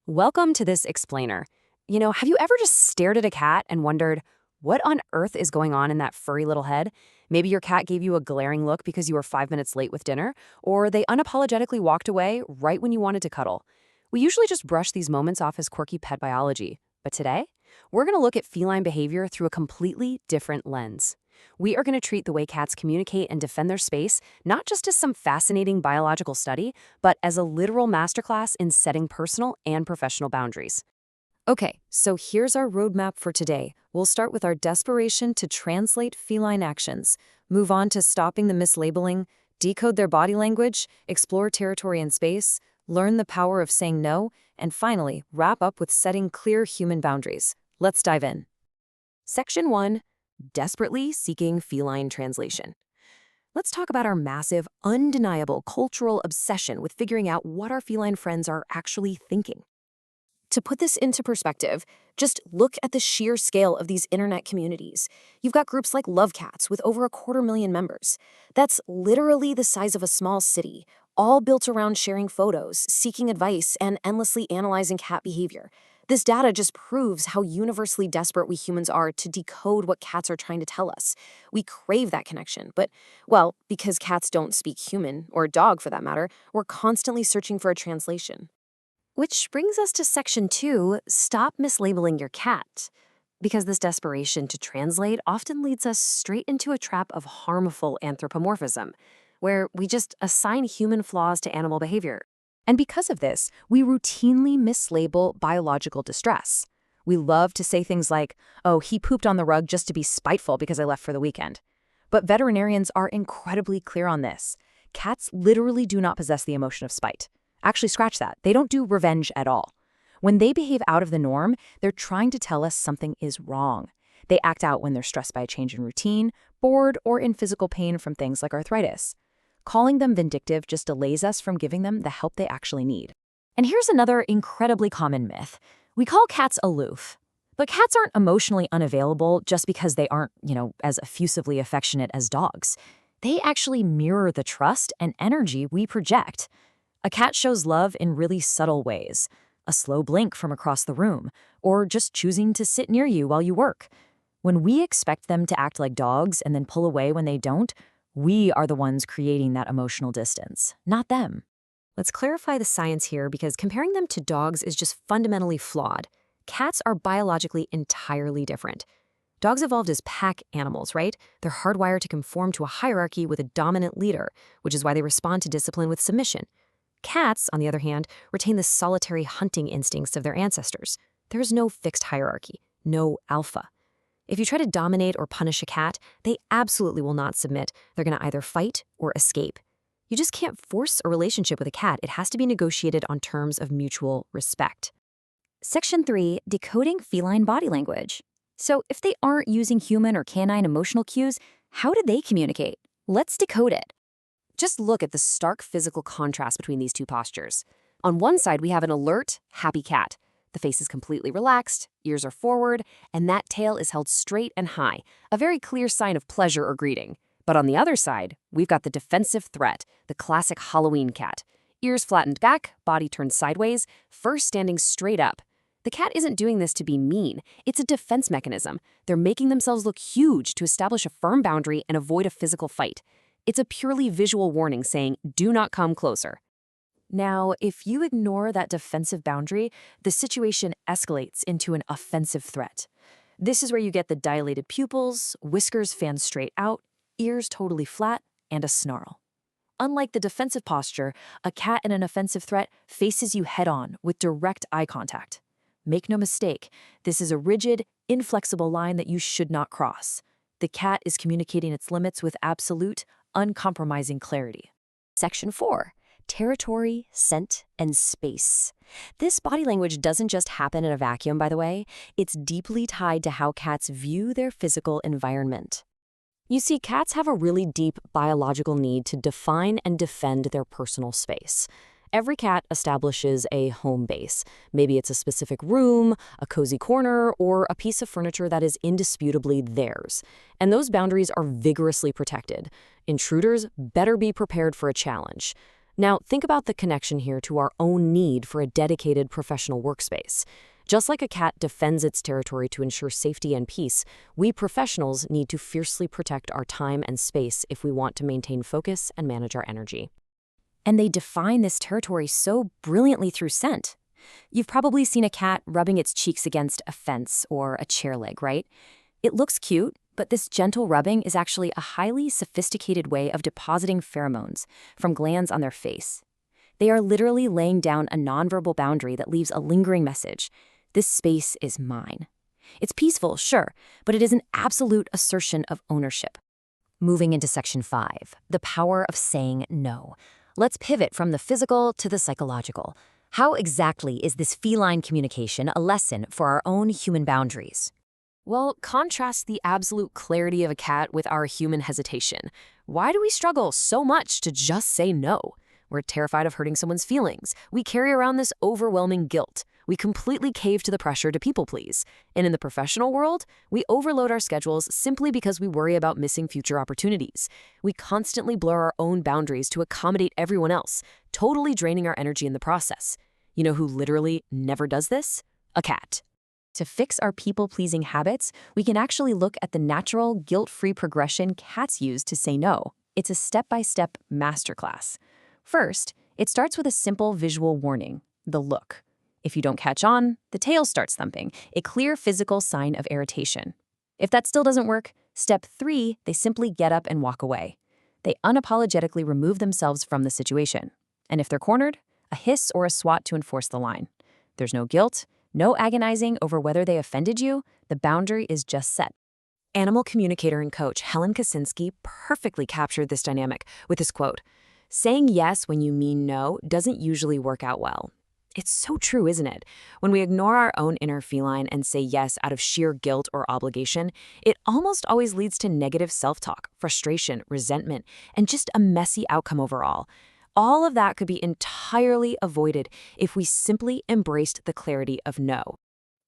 Welcome to this explainer. Have you ever just stared at a cat and wondered, what on earth is going on in that furry little head? Maybe your cat gave you a glaring look because you were 5 minutes late with dinner, or they unapologetically walked away right when you wanted to cuddle. We usually just brush these moments off as quirky pet biology, but today, we're going to look at feline behavior through a completely different lens. We are going to treat the way cats communicate and defend their space not just as some fascinating biological study, but as a literal masterclass in setting personal and professional boundaries. Okay, so here's our roadmap for today. We'll start with our desperation to translate feline actions, move on to stopping the mislabeling, decode their body language, explore territory and space, learn the power of saying no, and finally, wrap up with setting clear human boundaries. Let's dive in. Section 1. Desperately seeking feline translation. Let's talk about our massive, undeniable cultural obsession with figuring out what our feline friends are actually thinking. To put this into perspective, just look at the sheer scale of these internet communities. You've got groups like Love Cats with over 250,000 members. That's literally the size of a small city, all built around sharing photos, seeking advice, and endlessly analyzing cat behavior. This data just proves how universally desperate we humans are to decode what cats are trying to tell us. We crave that connection, but, well, because cats don't speak human, or dog for that matter, we're constantly searching for a translation. Which brings us to Section 2, stop mislabeling your cat. Because this desperation to translate often leads us straight into a trap of harmful anthropomorphism, where we just assign human flaws to animal behavior. And because of this, we routinely mislabel biological distress. We love to say things like, oh, he pooped on the rug just to be spiteful because I left for the weekend. But veterinarians are incredibly clear on this. Cats literally do not possess the emotion of spite. Actually, scratch that. They don't do revenge at all. When they behave out of the norm, they're trying to tell us something is wrong. They act out when they're stressed by a change in routine, bored, or in physical pain from things like arthritis. Calling them vindictive just delays us from giving them the help they actually need. And here's another incredibly common myth. We call cats aloof. But cats aren't emotionally unavailable just because they aren't, as effusively affectionate as dogs. They actually mirror the trust and energy we project. A cat shows love in really subtle ways. A slow blink from across the room, or just choosing to sit near you while you work. When we expect them to act like dogs and then pull away when they don't, we are the ones creating that emotional distance, not them. Let's clarify the science here because comparing them to dogs is just fundamentally flawed. Cats are biologically entirely different. Dogs evolved as pack animals, right? They're hardwired to conform to a hierarchy with a dominant leader, which is why they respond to discipline with submission. Cats, on the other hand, retain the solitary hunting instincts of their ancestors. There is no fixed hierarchy, no alpha. If you try to dominate or punish a cat, they absolutely will not submit. They're going to either fight or escape. You just can't force a relationship with a cat. It has to be negotiated on terms of mutual respect. Section 3, decoding feline body language. So if they aren't using human or canine emotional cues, how do they communicate? Let's decode it. Just look at the stark physical contrast between these two postures. On one side, we have an alert, happy cat. The face is completely relaxed, ears are forward, and that tail is held straight and high, a very clear sign of pleasure or greeting. But on the other side, we've got the defensive threat, the classic Halloween cat. Ears flattened back, body turned sideways, fur standing straight up. The cat isn't doing this to be mean. It's a defense mechanism. They're making themselves look huge to establish a firm boundary and avoid a physical fight. It's a purely visual warning saying, do not come closer. Now, if you ignore that defensive boundary, the situation escalates into an offensive threat. This is where you get the dilated pupils, whiskers fanned straight out, ears totally flat, and a snarl. Unlike the defensive posture, a cat in an offensive threat faces you head-on with direct eye contact. Make no mistake, this is a rigid, inflexible line that you should not cross. The cat is communicating its limits with absolute, uncompromising clarity. Section 4. Territory, scent, and space. This body language doesn't just happen in a vacuum, by the way. It's deeply tied to how cats view their physical environment. You see, cats have a really deep biological need to define and defend their personal space. Every cat establishes a home base. Maybe it's a specific room, a cozy corner, or a piece of furniture that is indisputably theirs. And those boundaries are vigorously protected. Intruders better be prepared for a challenge. Now, think about the connection here to our own need for a dedicated professional workspace. Just like a cat defends its territory to ensure safety and peace, we professionals need to fiercely protect our time and space if we want to maintain focus and manage our energy. And they define this territory so brilliantly through scent. You've probably seen a cat rubbing its cheeks against a fence or a chair leg, right? It looks cute, but this gentle rubbing is actually a highly sophisticated way of depositing pheromones from glands on their face. They are literally laying down a nonverbal boundary that leaves a lingering message. This space is mine. It's peaceful, sure, but it is an absolute assertion of ownership. Moving into section 5, the power of saying no. Let's pivot from the physical to the psychological. How exactly is this feline communication a lesson for our own human boundaries? Well, contrast the absolute clarity of a cat with our human hesitation. Why do we struggle so much to just say no? We're terrified of hurting someone's feelings. We carry around this overwhelming guilt. We completely cave to the pressure to people please. And in the professional world, we overload our schedules simply because we worry about missing future opportunities. We constantly blur our own boundaries to accommodate everyone else, totally draining our energy in the process. You know who literally never does this? A cat. To fix our people-pleasing habits, we can actually look at the natural, guilt-free progression cats use to say no. It's a step-by-step masterclass. First, it starts with a simple visual warning, the look. If you don't catch on, the tail starts thumping, a clear physical sign of irritation. If that still doesn't work, step 3, they simply get up and walk away. They unapologetically remove themselves from the situation. And if they're cornered, a hiss or a swat to enforce the line. There's no guilt, no agonizing over whether they offended you, the boundary is just set. Animal communicator and coach Helen Kaczynski perfectly captured this dynamic with this quote, "Saying yes when you mean no doesn't usually work out well." It's so true, isn't it? When we ignore our own inner feline and say yes out of sheer guilt or obligation, it almost always leads to negative self-talk, frustration, resentment, and just a messy outcome overall. All of that could be entirely avoided if we simply embraced the clarity of no.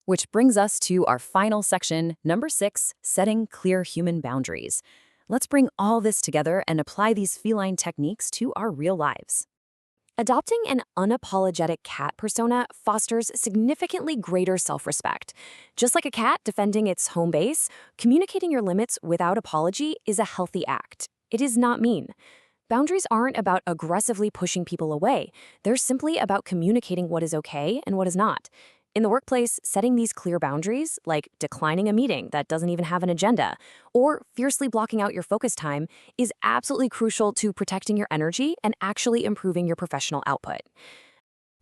Which brings us to our final section, number 6, setting clear human boundaries. Let's bring all this together and apply these feline techniques to our real lives. Adopting an unapologetic cat persona fosters significantly greater self-respect. Just like a cat defending its home base, communicating your limits without apology is a healthy act. It is not mean. Boundaries aren't about aggressively pushing people away. They're simply about communicating what is okay and what is not. In the workplace, setting these clear boundaries, like declining a meeting that doesn't even have an agenda, or fiercely blocking out your focus time, is absolutely crucial to protecting your energy and actually improving your professional output.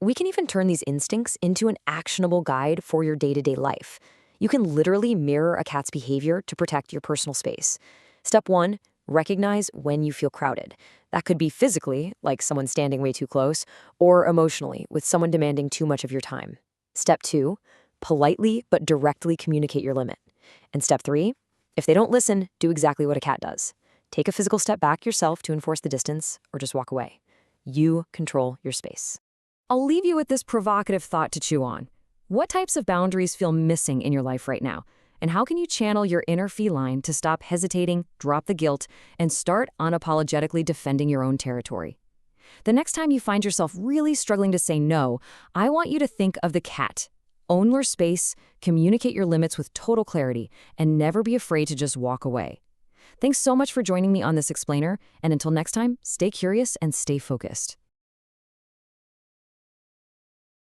We can even turn these instincts into an actionable guide for your day-to-day life. You can literally mirror a cat's behavior to protect your personal space. Step 1, recognize when you feel crowded. That could be physically, like someone standing way too close, or emotionally, with someone demanding too much of your time. Step 2, politely but directly communicate your limit. And step 3, if they don't listen, do exactly what a cat does. Take a physical step back yourself to enforce the distance, or just walk away. You control your space. I'll leave you with this provocative thought to chew on. What types of boundaries feel missing in your life right now? And how can you channel your inner feline to stop hesitating, drop the guilt, and start unapologetically defending your own territory? The next time you find yourself really struggling to say no, I want you to think of the cat. Own your space, communicate your limits with total clarity, and never be afraid to just walk away. Thanks so much for joining me on this explainer, and until next time, stay curious and stay focused.